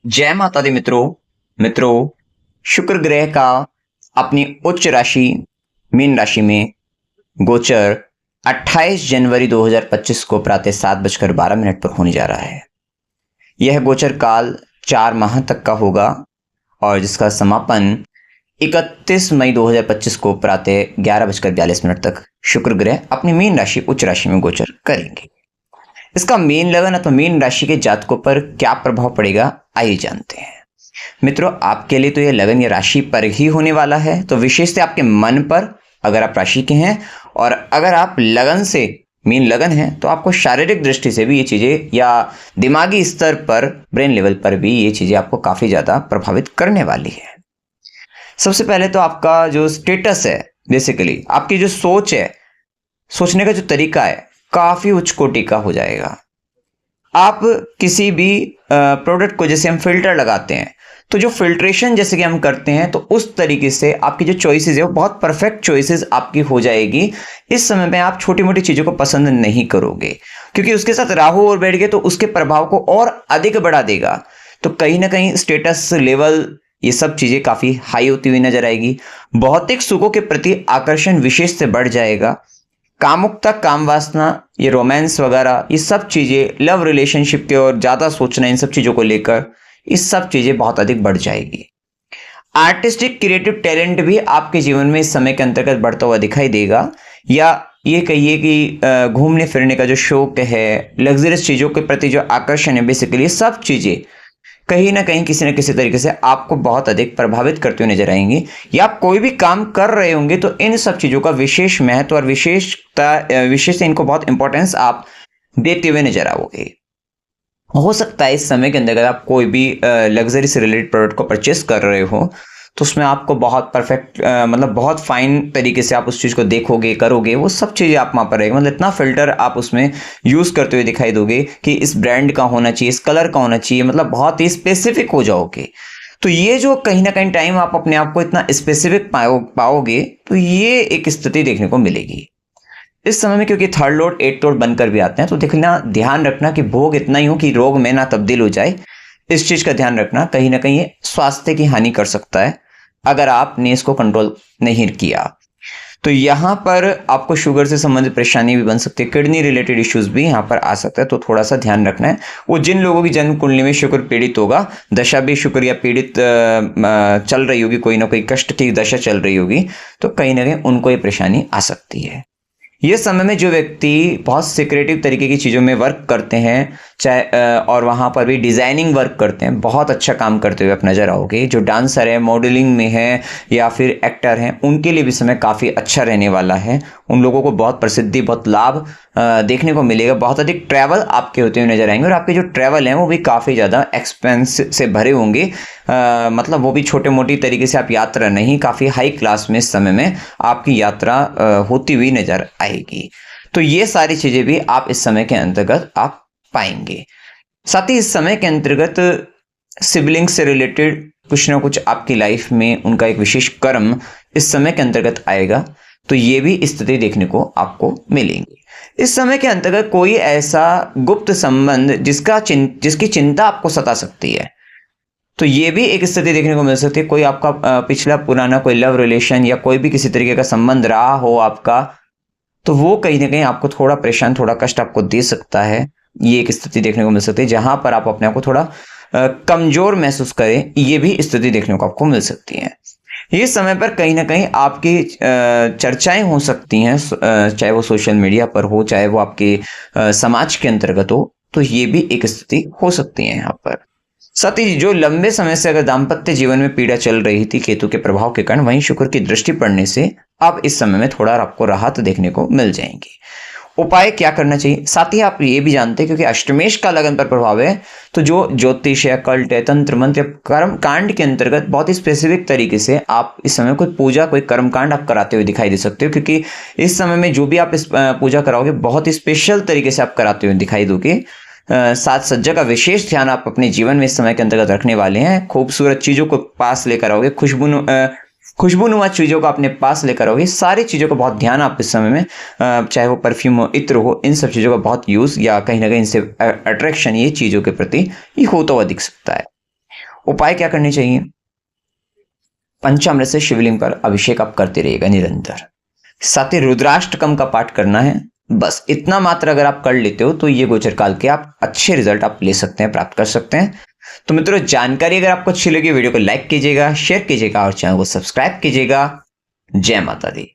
जय माता दी मित्रों। शुक्र ग्रह का अपनी उच्च राशि मीन राशि में गोचर 28 जनवरी 2025 को प्रातः 7:12 पर होने जा रहा है। यह गोचर काल 4 माह तक का होगा और जिसका समापन 31 मई 2025 को प्रातः 11:42 तक शुक्र ग्रह अपनी मीन राशि उच्च राशि में गोचर करेंगे। इसका मीन लगन अथवा मीन राशि के जातकों पर क्या प्रभाव पड़ेगा, आइए जानते हैं। मित्रों, आपके लिए तो यह लगन या राशि पर ही होने वाला है, तो विशेषतः आपके मन पर अगर आप राशि के हैं, और अगर आप लगन से मीन लगन है तो आपको शारीरिक दृष्टि से भी ये चीजें या दिमागी स्तर पर ब्रेन लेवल पर भी ये चीजें आपको काफी ज्यादा प्रभावित करने वाली है। सबसे पहले तो आपका जो स्टेटस है, बेसिकली आपकी जो सोच है, सोचने का जो तरीका है काफी उच्च कोटि का हो जाएगा। आप किसी भी प्रोडक्ट को, जैसे हम फिल्टर लगाते हैं तो जो फिल्ट्रेशन जैसे कि हम करते हैं, तो उस तरीके से आपकी जो चॉइसेस है वो बहुत परफेक्ट चॉइसेस आपकी हो जाएगी। इस समय में आप छोटी मोटी चीजों को पसंद नहीं करोगे, क्योंकि उसके साथ राहु और बैठ गए तो उसके प्रभाव को और अधिक बढ़ा देगा। तो कहीं ना कहीं स्टेटस लेवल, ये सब चीजें काफी हाई होती हुई नजर आएगी। भौतिक सुखों के प्रति आकर्षण विशेष से बढ़ जाएगा। कामुकता, काम वासना, ये रोमांस वगैरह, ये सब चीजें, लव रिलेशनशिप के और ज्यादा सोचना, इन सब चीजों को लेकर ये सब चीजें बहुत अधिक बढ़ जाएगी। आर्टिस्टिक क्रिएटिव टैलेंट भी आपके जीवन में इस समय के अंतर्गत बढ़ता हुआ दिखाई देगा। या ये कहिए कि घूमने फिरने का जो शौक है, लग्जरियस चीजों के प्रति जो आकर्षण है, बेसिकली सब चीजें कहीं ना कहीं किसी न किसी तरीके से आपको बहुत अधिक प्रभावित करते हुए नजर आएंगी। या आप कोई भी काम कर रहे होंगे तो इन सब चीजों का विशेष महत्व और विशेष इनको बहुत इंपॉर्टेंस आप देते हुए नजर आओगे। हो सकता है इस समय के अंदर अगर आप कोई भी लग्जरी से रिलेटेड प्रोडक्ट को परचेस कर रहे हो तो उसमें आपको बहुत परफेक्ट, मतलब बहुत फाइन तरीके से आप उस चीज़ को देखोगे, करोगे, वो सब चीज़ें आप वहाँ पर रहेगा। मतलब इतना फिल्टर आप उसमें यूज़ करते हुए दिखाई दोगे कि इस ब्रांड का होना चाहिए, इस कलर का होना चाहिए, मतलब बहुत ही स्पेसिफिक हो जाओगे। तो ये जो कहीं ना कहीं टाइम आप अपने आप को इतना स्पेसिफिक पाओगे, तो ये एक स्थिति देखने को मिलेगी इस समय में। क्योंकि थर्ड लॉर्ड 8th लॉर्ड बनकर भी आते हैं, तो देखना, ध्यान रखना कि भोग इतना ही हो कि रोग में ना तब्दील हो जाए। इस चीज का ध्यान रखना, कहीं ना कहीं ये स्वास्थ्य की हानि कर सकता है अगर आपने इसको कंट्रोल नहीं किया। तो यहाँ पर आपको शुगर से संबंधित परेशानी भी बन सकती है, किडनी रिलेटेड इश्यूज भी यहाँ पर आ सकता है, तो थोड़ा सा ध्यान रखना है। वो जिन लोगों की जन्म कुंडली में शुक्र पीड़ित होगा, दशा भी शुक्र या पीड़ित चल रही होगी, कोई ना कोई कष्ट की दशा चल रही होगी, तो कहीं ना कहीं उनको ये परेशानी आ सकती है। ये समय में जो व्यक्ति बहुत सिक्रेटिव तरीके की चीज़ों में वर्क करते हैं, चाहे और वहाँ पर भी डिज़ाइनिंग वर्क करते हैं, बहुत अच्छा काम करते हुए आप नजर आओगे। जो डांसर है, मॉडलिंग में है या फिर एक्टर हैं, उनके लिए भी समय काफ़ी अच्छा रहने वाला है। उन लोगों को बहुत प्रसिद्धि, बहुत लाभ देखने को मिलेगा। बहुत अधिक ट्रैवल आपके होते हुए नजर आएंगे, और आपके जो ट्रैवल हैं वो भी काफ़ी ज़्यादा एक्सपेंस से भरे होंगे। मतलब वो भी छोटे मोटी तरीके से आप यात्रा नहीं, काफ़ी हाई क्लास में इस समय में आपकी यात्रा होती हुई नजर आएगी। तो ये सारी चीज़ें भी आप इस समय के अंतर्गत आप पाएंगे। साथ ही इस समय के अंतर्गत सिबलिंग से रिलेटेड कुछ ना कुछ आपकी लाइफ में उनका एक विशेष कर्म इस समय के अंतर्गत आएगा, तो ये भी स्थिति देखने को आपको मिलेंगी। इस समय के अंतर्गत कोई ऐसा गुप्त संबंध जिसकी चिंता आपको सता सकती है, तो ये भी एक स्थिति देखने को मिल सकती है। कोई आपका पिछला पुराना कोई लव रिलेशन या कोई भी किसी तरीके का संबंध रहा हो आपका, तो वो कहीं ना कहीं आपको थोड़ा परेशान, थोड़ा कष्ट आपको दे सकता है। ये एक स्थिति देखने को मिल सकती है जहां पर आप अपने आप को थोड़ा कमजोर महसूस करें, ये भी स्थिति देखने को आपको मिल सकती है। ये समय पर कहीं ना कहीं आपकी चर्चाएं हो सकती हैं, चाहे वो सोशल मीडिया पर हो, चाहे वो आपके समाज के अंतर्गत हो, तो ये भी एक स्थिति हो सकती है यहाँ पर। साथ ही जो लंबे समय से अगर दाम्पत्य जीवन में पीड़ा चल रही थी केतु के प्रभाव के कारण, वहीं शुक्र की दृष्टि पड़ने से अब इस समय में थोड़ा आपको राहत देखने को मिल जाएंगी। उपाय क्या करना चाहिए, साथ ही आप ये भी जानते हैं क्योंकि अष्टमेश का लगन पर प्रभाव है, तो जो ज्योतिष है, कल्ट है, तंत्र मंत्र, कर्म कांड के अंतर्गत बहुत ही स्पेसिफिक तरीके से आप इस समय कोई पूजा, कोई कर्म कांड आप कराते हुए दिखाई दे सकते हो। क्योंकि इस समय में जो भी आप इस पूजा कराओगे बहुत ही स्पेशल तरीके से आप कराते हुए दिखाई दोगे। साज सज्जा का विशेष ध्यान आप अपने जीवन में इस समय के अंतर्गत रखने वाले हैं। खूबसूरत चीजों को पास लेकर आओगे, खुशबूनुमा चीजों को अपने पास लेकर आओगे। सारी चीजों का बहुत ध्यान आप इस समय में, चाहे वो परफ्यूम हो, इत्र हो, इन सब चीजों का बहुत यूज या कहीं ना कहीं इनसे अट्रैक्शन ये चीजों के प्रति ये होता हुआ दिख सकता है। उपाय क्या करने चाहिए? पंचामृत से शिवलिंग पर अभिषेक आप करते रहिएगा निरंतर। साथ ही रुद्राष्टकम का पाठ करना है। बस इतना मात्र अगर आप कर लेते हो तो ये गोचर काल के आप अच्छे रिजल्ट आप ले सकते हैं, प्राप्त कर सकते हैं। तो मित्रों, जानकारी अगर आपको अच्छी लगी वीडियो को लाइक कीजिएगा, शेयर कीजिएगा और चैनल को सब्सक्राइब कीजिएगा। जय माता दी।